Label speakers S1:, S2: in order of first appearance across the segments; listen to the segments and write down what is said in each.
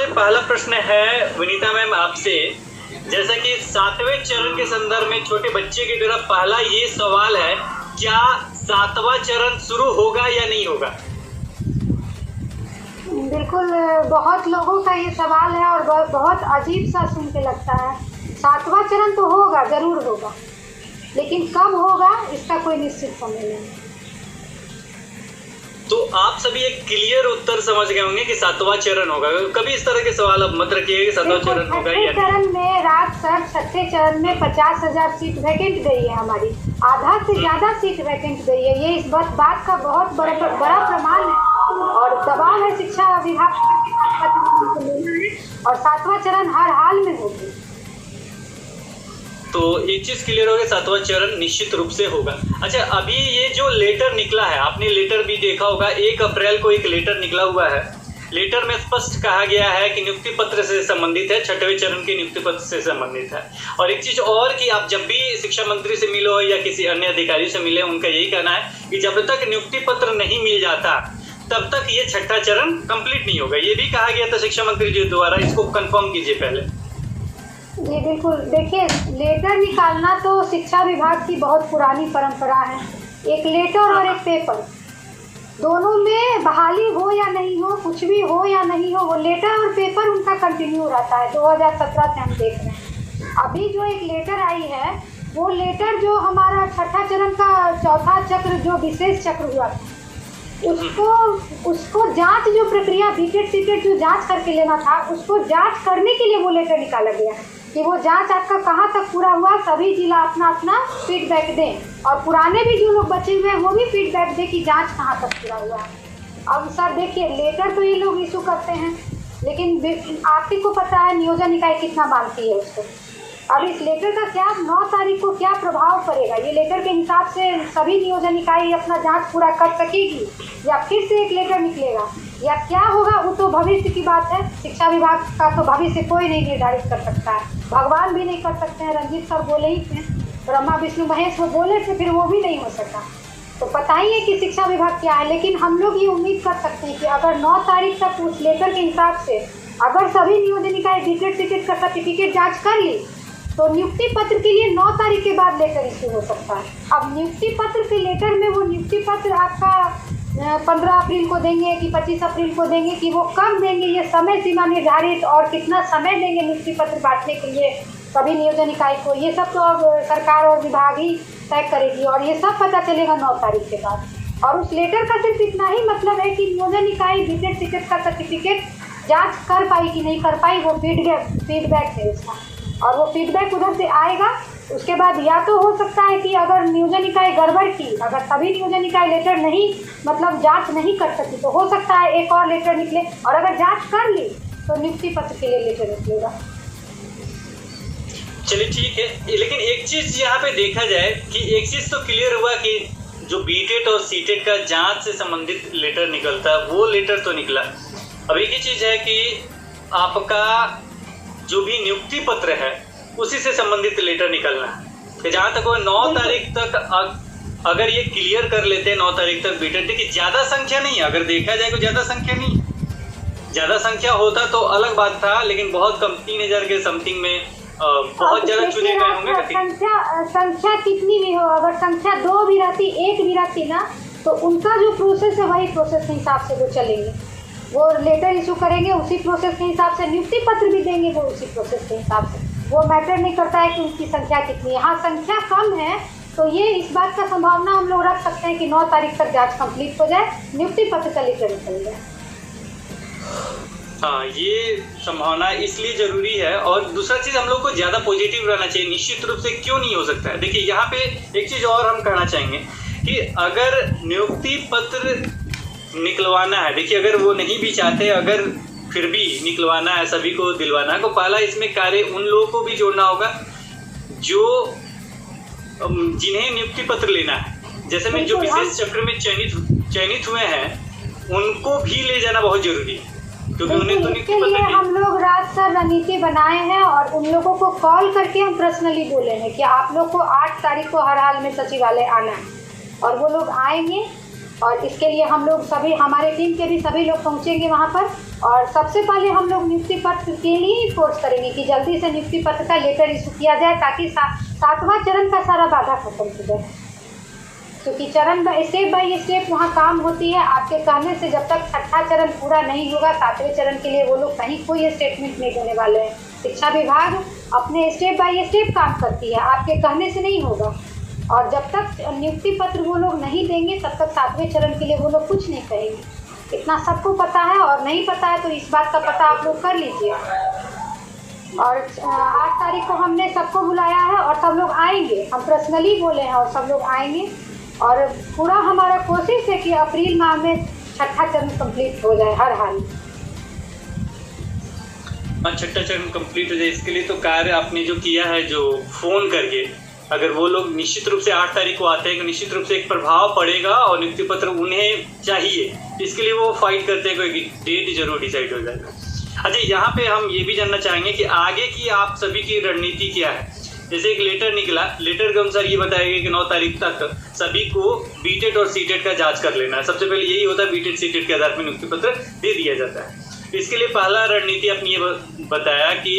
S1: पहला प्रश्न है विनीता मैम आपसे, जैसा कि 7वें चरण के संदर्भ में छोटे बच्चे की तरफ पहला ये सवाल है, क्या 7वां चरण शुरू होगा या नहीं होगा?
S2: बिल्कुल, बहुत लोगों का ये सवाल है और बहुत अजीब सा सुन के लगता है। 7वां चरण तो होगा, जरूर होगा, लेकिन कब होगा इसका कोई निश्चित समय नहीं।
S1: तो आप सभी एक क्लियर उत्तर समझ गए होंगे कि 7वां चरण होगा। कभी इस तरह के सवाल अब मत रखिएगा कि 7वां चरण होगा या नहीं।
S2: चरण में रात सर 6ठे चरण में 50,000 सीट वैकेंट गई है हमारी, आधा से ज्यादा सीट वैकेंट गई है। ये इस बात का बहुत बड़ा प्रमाण है और दबाव है शिक्षा विभाग और 7वां चरण हर हाल में होगी।
S1: तो एक चीज क्लियर हो गया, 7वां चरण निश्चित रूप से होगा। अच्छा, अभी ये जो लेटर निकला है, आपने लेटर भी देखा होगा, 1 अप्रैल को एक लेटर निकला हुआ है। लेटर में स्पष्ट कहा गया है कि नियुक्ति पत्र से संबंधित है, 6वें चरण के नियुक्ति पत्र से संबंधित है। और एक चीज और कि आप जब भी शिक्षा मंत्री से मिलो या किसी अन्य अधिकारी से मिले, उनका यही कहना है कि जब तक नियुक्ति पत्र नहीं मिल जाता तब तक ये 6ठा चरण कंप्लीट नहीं होगा। ये भी कहा गया था शिक्षा मंत्री जी द्वारा, इसको कंफर्म कीजिए पहले।
S2: जी बिल्कुल, देखिए लेटर निकालना तो शिक्षा विभाग की बहुत पुरानी परंपरा है। एक लेटर और एक पेपर, दोनों में बहाली हो या नहीं हो, कुछ भी हो या नहीं हो, वो लेटर और पेपर उनका कंटिन्यू रहता है। 2017 से हम देख रहे हैं। अभी जो एक लेटर आई है, वो लेटर जो हमारा 6ठा चरण का चौथा चक्र जो विशेष चक्र हुआ था, उसको जांच जो प्रक्रिया बीटेड सीटेड जो जांच करके लेना था, उसको जांच करने के लिए वो लेटर निकाला गया कि वो जांच आपका कहाँ तक पूरा हुआ, सभी जिला अपना अपना फीडबैक दें और पुराने भी जो लोग बचे हुए हैं वो भी फीडबैक दें कि जांच कहाँ तक पूरा हुआ है। अब सर देखिए, लेटर तो ये लोग इशू करते हैं, लेकिन आप ही को पता है नियोजन निकाय कितना मानती है उसको। अब इस लेटर का क्या 9 तारीख को क्या प्रभाव पड़ेगा, ये लेटर के हिसाब से सभी नियोजन इकाई अपना जांच पूरा कर सकेगी या फिर से एक लेटर निकलेगा या क्या होगा, वो तो भविष्य की बात है। शिक्षा विभाग का तो भविष्य कोई नहीं निर्धारित कर सकता है, भगवान भी नहीं कर सकते हैं। रंजीत सर बोले ही थे, ब्रह्मा विष्णु महेश वो बोले थे, फिर वो भी नहीं हो सका। तो पता ही है कि शिक्षा विभाग क्या है, लेकिन हम लोग ये उम्मीद कर सकते हैं कि अगर 9 तारीख तक उस लेटर के हिसाब से अगर सभी नियोजन इकाई बीटेड सीटेड का सर्टिफिकेट जाँच कर ली तो नियुक्ति पत्र के लिए 9 तारीख के बाद लेटर इश्यू हो सकता है। अब नियुक्ति पत्र के लेटर में वो नियुक्ति पत्र आपका 15 अप्रैल को देंगे कि 25 अप्रैल को देंगे कि वो कब देंगे, ये समय सीमा निर्धारित और कितना समय देंगे नियुक्ति पत्र बांटने के लिए सभी नियोजन इकाई को, ये सब तो अब सरकार और विभाग ही तय करेगी और ये सब पता चलेगा 9 तारीख के बाद। और उस लेटर का सिर्फ इतना ही मतलब है कि नियोजन इकाई बीटेड सीटेड का सर्टिफिकेट जाँच कर पाई कि नहीं कर पाई, वो फीडबैक है उसका और वो फीडबैक उधर से आएगा। उसके बाद या तो हो सकता है कि अगर नियोजन इकाई गड़बड़ की, अगर सभी नियोजन इकाई लेटर नहीं मतलब जांच नहीं कर सकी तो हो सकता है एक और लेटर निकले और अगर जांच कर ली तो नियुक्ति पत्र के लिए लेटर निकलेगा।
S1: चलिए ठीक है, लेकिन एक चीज यहाँ पे देखा जाए कि एक चीज तो क्लियर हुआ कि जो बीटेड और सीटेड का जांच से संबंधित लेटर निकलता है वो लेटर तो निकला। अब एक ही चीज है कि आपका जो भी नियुक्ति पत्र है उसी से संबंधित लेटर निकलना है। जहाँ तक वो 9 तारीख तक अगर ये क्लियर कर लेते हैं 9 तारीख तक बीटेड, देखिए ज़्यादा संख्या नहीं है, अगर देखा जाए तो ज़्यादा संख्या नहीं है। ज़्यादा संख्या होता तो अलग बात था, लेकिन बहुत कम 3000 के समथिंग में बहुत ज़्यादा चुने गए होंगे।
S2: संख्या कितनी भी हो, अगर संख्या 2 भी रहती 1 भी रहती ना, तो उनका जो प्रोसेस है वही प्रोसेस के हिसाब से वो चलेंगे, वो लेटर इशू करेंगे उसी प्रोसेस के हिसाब से, नियुक्ति पत्र भी देंगे वो उसी प्रोसेस के हिसाब से। वो मैटर नहीं करता है कि उनकी संख्या कितनी है। हाँ, संख्या कम है तो ये इस बात का संभावना हम लोग रख सकते हैं कि 9 तारीख तक जांच कंप्लीट हो जाए, नियुक्ति पत्र का लेटर निकल जाए।
S1: हाँ, ये संभावना इसलिए जरूरी है। और दूसरा चीज हम लोग को ज्यादा पॉजिटिव रहना चाहिए, निश्चित रूप से क्यों नहीं हो सकता है। देखिए यहाँ पे एक चीज और हम कहना चाहेंगे कि अगर नियुक्ति पत्र निकलवाना है, देखिए अगर वो नहीं भी चाहते, अगर फिर भी निकलवाना है, सभी को दिलवाना है, तो पहला इसमें कार्य उन लोगों को भी जोड़ना होगा जो जिन्हें नियुक्ति पत्र लेना है। जैसे में जो विशेष चक्र में चयनित हुए हैं उनको भी ले जाना बहुत जरूरी है, क्योंकि उन्हें तो नियुक्ति पत्र
S2: हम लोग रात सर रणनीति बनाए हैं और उन लोगों को कॉल करके हम पर्सनली बोले हैं कि आप लोग को 8 तारीख को हर हाल में सचिवालय आना है और वो लोग आएंगे और इसके लिए हम लोग सभी, हमारे टीम के भी सभी लोग पहुंचेंगे वहां पर। और सबसे पहले हम लोग नियुक्ति पत्र के लिए फोर्स करेंगे कि जल्दी से नियुक्ति पत्र का लेटर इशू किया जाए, ताकि 7वां चरण का सारा बाधा खत्म हो जाए। क्योंकि चरण स्टेप बाई स्टेप वहाँ काम होती है। आपके कहने से जब तक 6ठा चरण पूरा नहीं होगा, 7वें चरण के लिए वो लोग कहीं कोई स्टेटमेंट नहीं देने वाले हैं। शिक्षा विभाग अपने स्टेप बाई स्टेप काम करती है, आपके कहने से नहीं होगा। और जब तक नियुक्ति पत्र वो लोग नहीं देंगे, तब तक 7वें चरण के लिए वो लोग कुछ नहीं करेंगे। इतना सबको पता है, और नहीं पता है तो इस बात का पता आप लोग कर लीजिए। और 8 तारीख को हमने सबको बुलाया है और सब लोग आएंगे, हम पर्सनली बोले हैं और सब लोग आएंगे। और पूरा हमारा कोशिश है कि अप्रैल माह में 6ठा चरण कंप्लीट हो जाए हर हाल।
S1: 6ठा चरण कंप्लीट हो जाए, इसके लिए तो कार्य आपने जो किया है, जो फोन करके, अगर वो लोग निश्चित रूप से 8 तारीख को आते हैं तो निश्चित रूप से एक प्रभाव पड़ेगा और नियुक्ति पत्र उन्हें चाहिए। इसके लिए वो फाइट करते हैं, कोई डेट जरूर डिसाइड हो जाएगा। अच्छा, यहाँ पे हम ये भी जानना चाहेंगे कि आगे की आप सभी की रणनीति क्या है। जैसे एक लेटर निकला, लेटर के अनुसार ये बताया गया कि 9 तारीख तक सभी को बीटेट और सीटेट का जांच कर लेना है। सबसे पहले यही होता है, बीटेट सीटेट के आधार पर नियुक्ति पत्र दे दिया जाता है। इसके लिए पहला रणनीति आपने ये बताया कि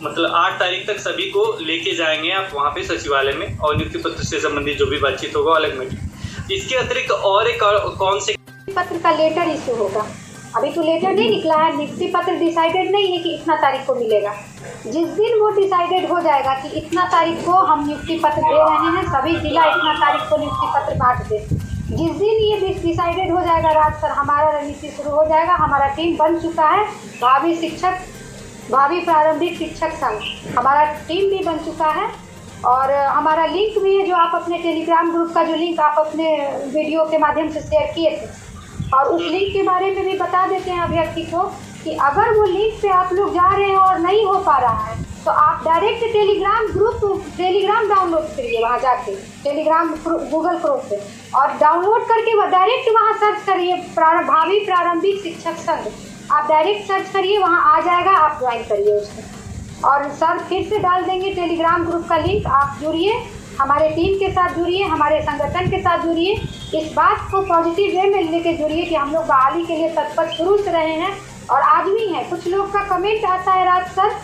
S1: मतलब 8 तारीख तक सभी को लेके जाएंगे आप वहाँ पे सचिवालय में, और नियुक्ति पत्र से संबंधित जो भी बातचीत होगा अलग मीटिंग। इसके अतिरिक्त और एक कौन से
S2: पत्र का लेटर इशू होगा? अभी तो लेटर नहीं निकला है, नियुक्ति पत्र डिसाइडेड नहीं है कि इतना तारीख को मिलेगा। जिस दिन वो डिसाइडेड हो जाएगा कि इतना तारीख को हम नियुक्ति पत्र दे रहे हैं, सभी जिला इतना तारीख को नियुक्ति पत्र बांट दे, जिस दिन ये डिसाइडेड हो जाएगा राज सर, हमारा रणनीति शुरू हो जाएगा। हमारा टीम बन चुका है, भावी प्रारंभिक शिक्षक संघ हमारा टीम भी बन चुका है। और हमारा लिंक भी है, जो आप अपने टेलीग्राम ग्रुप का जो लिंक आप अपने वीडियो के माध्यम से शेयर किए थे, और उस लिंक के बारे में भी बता देते हैं अभ्यर्थी को कि अगर वो लिंक पे आप लोग जा रहे हैं और नहीं हो पा रहा है, तो आप डायरेक्ट टेलीग्राम डाउनलोड करिए, वहाँ जाके टेलीग्राम गूगल क्रोम पे, और डाउनलोड करके वो डायरेक्ट वहाँ सर्च करिए भावी प्रारंभिक शिक्षक संघ। आप डायरेक्ट सर्च करिए, वहाँ आ जाएगा, आप ज्वाइन करिए उसमें। और सर फिर से डाल देंगे टेलीग्राम ग्रुप का लिंक, आप जुड़िए, हमारे टीम के साथ जुड़िए, हमारे संगठन के साथ जुड़िए। इस बात को पॉजिटिव वे में लेके जुड़िए कि हम लोग बहाली के लिए तत्पर शुरू से रहे हैं और आज भी हैं। कुछ लोग का कमेंट आता है, राज सर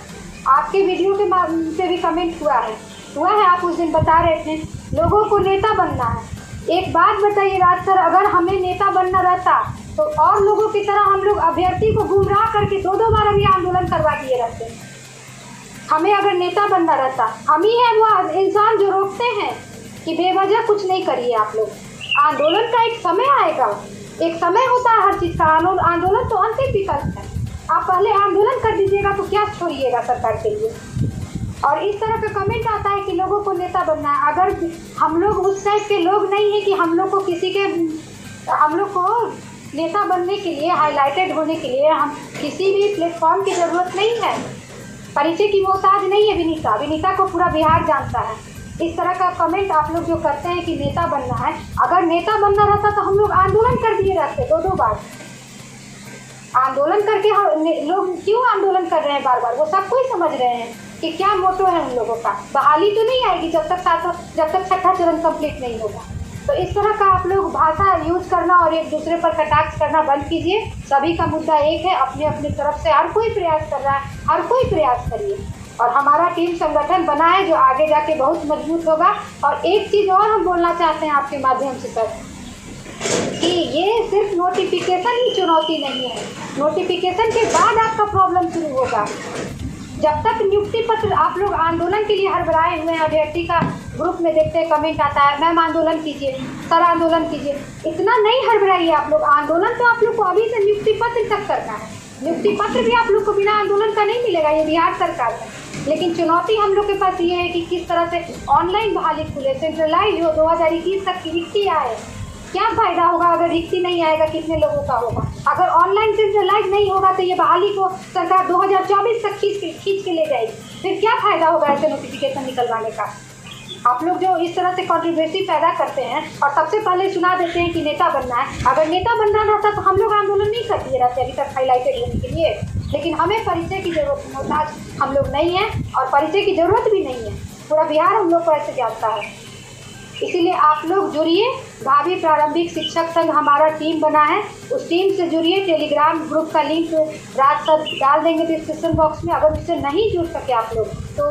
S2: आपके वीडियो के माध्यम से भी कमेंट हुआ है, आप उस दिन बता रहे थे लोगों को नेता बनना है। एक बात बताइए राज सर, अगर हमें नेता बनना रहता तो और लोगों की तरह हम लोग अभ्यर्थी को गुमराह करके 2-2 बार अभी आंदोलन करवा दिए रहते। हमें अगर नेता बनना रहता, हम ही है वो इंसान जो रोकते हैं कि बेवजह कुछ नहीं करिए आप लोग। आंदोलन का एक समय आएगा, एक समय होता है हर चीज़ का। आंदोलन तो अंतिम विकल्प है, आप पहले आंदोलन कर दीजिएगा तो क्या छोड़िएगा सरकार के लिए। और इस तरह का कमेंट आता है कि लोगों को नेता बनना है। अगर हम लोग उस टाइप के लोग नहीं हैं कि हम लोग को नेता बनने के लिए, हाईलाइटेड होने के लिए हम किसी भी प्लेटफॉर्म की ज़रूरत नहीं है। परिचय की मोहताज नहीं है विनीता को पूरा बिहार जानता है। इस तरह का कमेंट आप लोग जो करते हैं कि नेता बनना है, अगर नेता बनना रहता तो हम लोग आंदोलन कर दिए रहते 2-2 बार। आंदोलन करके लोग क्यों आंदोलन कर रहे हैं बार बार, वो सब कोई समझ रहे हैं कि क्या मोटो है उन लोगों का। बहाली तो नहीं आएगी जब तक 6ठा चरण कंप्लीट नहीं होगा। तो इस तरह का आप लोग भाषा यूज करना और एक दूसरे पर कटाक्ष करना बंद कीजिए। सभी का मुद्दा एक है, अपनी अपनी तरफ से हर कोई प्रयास कर रहा है, हर कोई प्रयास करिए। और हमारा टीम संगठन बना है जो आगे जाके बहुत मजबूत होगा। और एक चीज़ और हम बोलना चाहते हैं आपके माध्यम से सर, कि ये सिर्फ नोटिफिकेशन ही चुनौती नहीं है, नोटिफिकेशन के बाद आपका प्रॉब्लम शुरू होगा। जब तक नियुक्ति पत्र आप लोग आंदोलन के लिए हड़बड़ाए हुए हैं, अभ्यर्थी का ग्रुप में देखते हैं कमेंट आता है मैम आंदोलन कीजिए, सर आंदोलन कीजिए, इतना नहीं हड़बड़ाइए आप लोग। आंदोलन तो आप लोग को अभी से नियुक्ति पत्र तक करना है। नियुक्ति पत्र भी आप लोग को बिना आंदोलन का नहीं मिलेगा, ये बिहार सरकार है। लेकिन चुनौती हम लोग के पास ये है कि किस तरह से ऑनलाइन बहाली खुले, सेंट्रलाइज हो, 2021 तक की रिक्ति आए। क्या फ़ायदा होगा अगर रिक्ति नहीं आएगा, कितने लोगों का होगा। अगर ऑनलाइन सेंट्रलाइज नहीं होगा तो ये बहाली को सरकार 2024 तक खींच के ले जाएगी। फिर क्या फ़ायदा होगा ऐसे नोटिफिकेशन निकलवाने का। आप लोग जो इस तरह से कंट्रोवर्सी पैदा करते हैं और सबसे पहले सुना देते हैं कि नेता बनना है, अगर नेता बनना रहता तो हम लोग आंदोलन नहीं कर दिए रहते अभी तक हाईलाइटेड होने के लिए। लेकिन हमें परिचय की जरूरत मोहताज हम लोग नहीं है और परिचय की ज़रूरत भी नहीं है। पूरा बिहार हम लोग को ऐसे जानता है। इसीलिए आप लोग जुड़िए। भाभी प्रारंभिक शिक्षक संघ हमारा टीम बना है, उस टीम से जुड़िए। टेलीग्राम ग्रुप का लिंक रात तक डाल देंगे डिस्क्रिप्शन बॉक्स में। अगर उससे नहीं जुड़ सके आप लोग तो